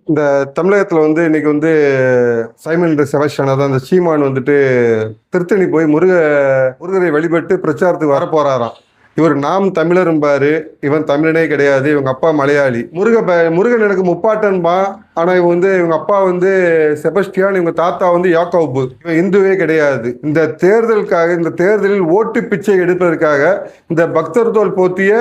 இந்த தமிழகத்துல இன்னைக்கு சைமன் செபஸ்டியன் அதான் அந்த சீமான் திருத்தணி போய் முருகரை வழிபட்டு பிரச்சாரத்துக்கு வர போறாராம். இவர் நாம் தமிழரும்பாரு, இவன் தமிழனே கிடையாது, இவங்க அப்பா மலையாளி. முருகன் எனக்கு முப்பாட்டன்பா. ஆனா இவங்க அப்பா செபஸ்டியான், இவங்க தாத்தா யாக்கோபு, இவன் இந்துவே கிடையாது. இந்த தேர்தலில் ஓட்டு பிச்சை எடுப்பதற்காக இந்த பக்தர் தோல் போத்திய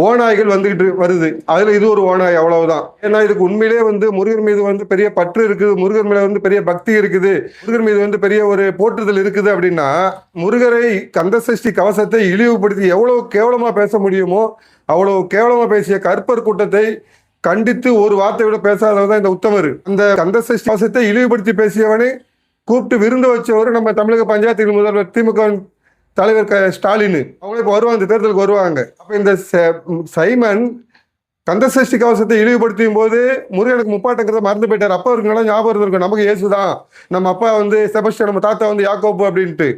ஓநாய்கள் வந்துகிட்டு வருது. அதுல இது ஒரு ஓநாய், அவ்வளவுதான். ஏன்னா இதுக்கு உண்மையிலே முருகன் மீது பெரிய பற்று இருக்குது, முருகன் மேல பெரிய பக்தி இருக்குது, முருகன் மீது பெரிய ஒரு போற்றுதல் இருக்குது. அப்படின்னா முருகரை கந்தசஷ்டி கவசத்தை இழிவுபடுத்தி எவ்வளவு கேவலமா பேச முடியுமோ அவ்வளவு கேவலமா பேசிய கற்பர் கூட்டத்தை கண்டித்து ஒரு வார்த்தை விட பேசாதவர் இந்த உத்தமர். அந்த கந்தசஷ்டி கவசத்தை இழிவுபடுத்தி பேசியவனை கூப்பிட்டு விருந்து வச்சவர் நம்ம தமிழக பஞ்சாயத்து முதல்வர் திமுக தலைவர் ஸ்டாலின். அவங்க இப்போ வருவாங்க, இந்த தேர்தலுக்கு வருவாங்க. அப்ப இந்த சைமன் கந்தசஷ்டி கவசத்தை இழிவுபடுத்தும் போது முருகனுக்கு முப்பாட்டங்கிறத மறந்து போயிட்டார். அப்பா இருக்குங்களா ஞாபகம் இருந்திருக்கும், நமக்கு இயேசுதான், நம்ம அப்பா செபஸ்டியன், நம்ம தாத்தா யாக்கோபு அப்படின்ட்டு.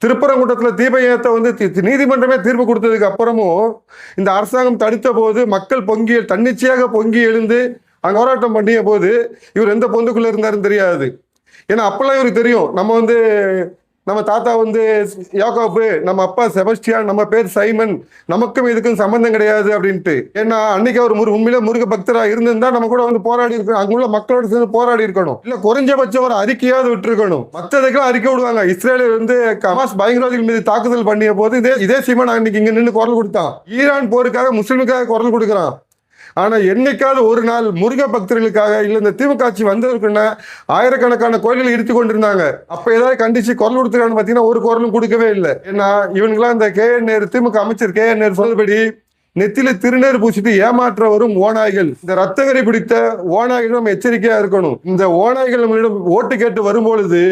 திருப்பரங்குன்றத்தில் தீப ஏற்ற நீதிமன்றமே தீர்ப்பு கொடுத்ததுக்கு அப்புறமும் இந்த அரசாங்கம் தடுத்த போது மக்கள் தன்னிச்சையாக பொங்கி எழுந்து அங்கே போராட்டம் பண்ணிய போது இவர் எந்த பொந்துக்குள்ள இருந்தாருன்னு தெரியாது. ஏன்னா அப்பெல்லாம் இவருக்கு தெரியும், நம்ம தாத்தா யாக்கோபு, நம்ம அப்பா செபஸ்டியான், நம்ம பேர் சைமன், நமக்கும் இதுக்கும் சம்பந்தம் கிடையாது அப்படின்ட்டு. ஏன்னா அன்னைக்கு அவர் உண்மையில முருக பக்தரா இருந்திருந்தா நம்ம கூட போராடி இருக்கணும், அங்குள்ள மக்களோட சேர்ந்து போராடி இருக்கணும், இல்ல குறைஞ்சபட்சம் ஒரு அறிக்கையாவது விட்டுருக்கணும். மற்றதுக்கெல்லாம் அறிக்கை விடுவாங்க. இஸ்ரேலில் ஹமாஸ் பயங்கரவாதிகள் மீது தாக்குதல் பண்ணிய போது இதே சீமான் அன்னைக்கு இங்க நின்று குரல் கொடுத்தான். ஈரான் போருக்காக முஸ்லிமுக்காக குரல் கொடுக்குறான். ஆனா என்னைக்காவது ஒரு நாள் முருக பக்தர்களுக்காக இல்ல இந்த திமுக ஆட்சி வந்ததற்குன்னா ஆயிரக்கணக்கான கோயில்களை இடித்து கொண்டிருந்தாங்க. அப்ப ஏதாவது கண்டிச்சு குரல் கொடுத்துருக்கான்னு பாத்தீங்கன்னா ஒரு குரலும் கொடுக்கவே இல்லை. ஏன்னா இவனுங்களாம் இந்த KN திமுக அமைச்சர் KN சொல்லுபடி நெத்தில திருநேர் பூசிட்டு ஏமாற்ற வரும் ஓநாய்கள். இந்த ரத்தவரி பிடித்த ஓநாய்கள் நம்ம எச்சரிக்கையா இருக்கணும். இந்த ஓநாய்கள் நம்மளிடம் ஓட்டு கேட்டு வரும்பொழுது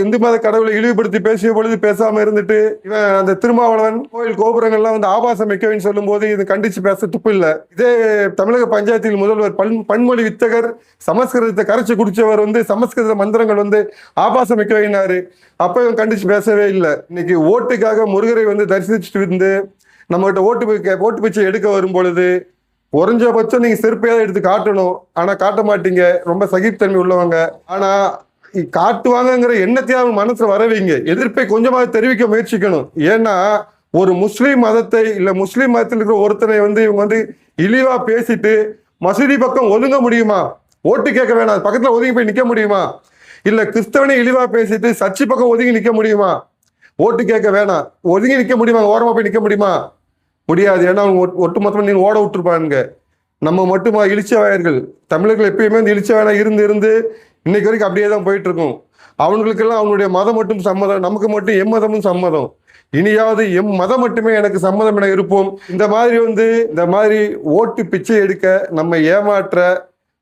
இந்து மத கடவுளை இழிவுபடுத்தி பேசிய பொழுது பேசாம இருந்துட்டு இவன் அந்த திருமாவளவன் கோயில் கோபுரங்கள்லாம் ஆபாசம் வைக்கவின்னு சொல்லும் போது இது கண்டிச்சு பேச துப்பு இல்லை. இதே தமிழக பஞ்சாயத்தில் முதல்வர் பன்மொழி வித்தகர் சமஸ்கிருதத்தை கரைச்சி குடிச்சவர் சமஸ்கிருத மந்திரங்கள் ஆபாசம் வைக்க வைனாரு. அப்ப இவன் கண்டிச்சு பேசவே இல்லை. இன்னைக்கு ஓட்டுக்காக முருகரை தரிசிச்சுட்டு நம்மகிட்ட ஓட்டு பிச்சை எடுக்க வரும் பொழுது குறைஞ்சபட்சம் நீங்க செருப்பையாவது எடுத்து காட்டணும். ஆனா காட்ட மாட்டீங்க, ரொம்ப சகிப்புத்தன்மை உள்ளவங்க. ஆனா காட்டுவாங்கங்கிற எண்ணத்தையாவது மனசுல வரவீங்க, எதிர்ப்பை கொஞ்சமாக தெரிவிக்க முயற்சிக்கணும். ஏன்னா ஒரு முஸ்லீம் மதத்தை இல்ல முஸ்லீம் மதத்தில் இருக்கிற ஒருத்தனை இவங்க இழிவா பேசிட்டு மசூதி பக்கம் ஒதுங்க முடியுமா? ஓட்டு கேட்க வேணாம், பக்கத்துல ஒதுங்கி போய் நிக்க முடியுமா? இல்ல கிறிஸ்தவனை இழிவா பேசிட்டு சர்ச்சை பக்கம் ஒதுங்கி நிக்க முடியுமா? ஓட்டு கேட்க வேணாம், ஒதுங்கி நிக்க முடியுமா? ஓரமா போய் நிக்க முடியுமா? முடியாது. ஏன்னா அவங்க ஒட்டு மொத்தமா நீங்க ஓட விட்டுருப்பானுங்க. நம்ம மட்டுமா இழிச்சவாயர்கள்? தமிழர்கள் எப்பயுமே இழிச்சவாயனா இருந்து இன்னைக்கு வரைக்கும் அப்படியே தான் போயிட்டு இருக்கும். அவங்களுக்கெல்லாம் அவங்களுடைய மதம் மட்டும் சம்மதம், நமக்கு மட்டும் எம்மதமும் சம்மதம். இனியாவது மதம் மட்டுமே எனக்கு சம்மதம் என இருப்போம். இந்த மாதிரி ஓட்டு பிச்சை எடுக்க நம்ம ஏமாற்ற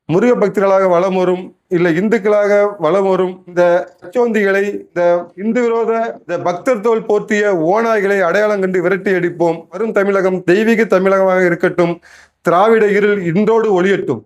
முருக பக்தர்களாக வளம் வரும், இல்ல இந்துக்களாக வளம் வரும் இந்த அச்சோந்திகளை, இந்த இந்து விரோத இந்த பக்தர் தோல் போர்த்திய ஓநாய்களை அடையாளம் கண்டு விரட்டி அடிப்போம். வரும் தமிழகம் தெய்வீக தமிழகமாக இருக்கட்டும். திராவிட இருள் இன்றோடு ஒளியட்டும்.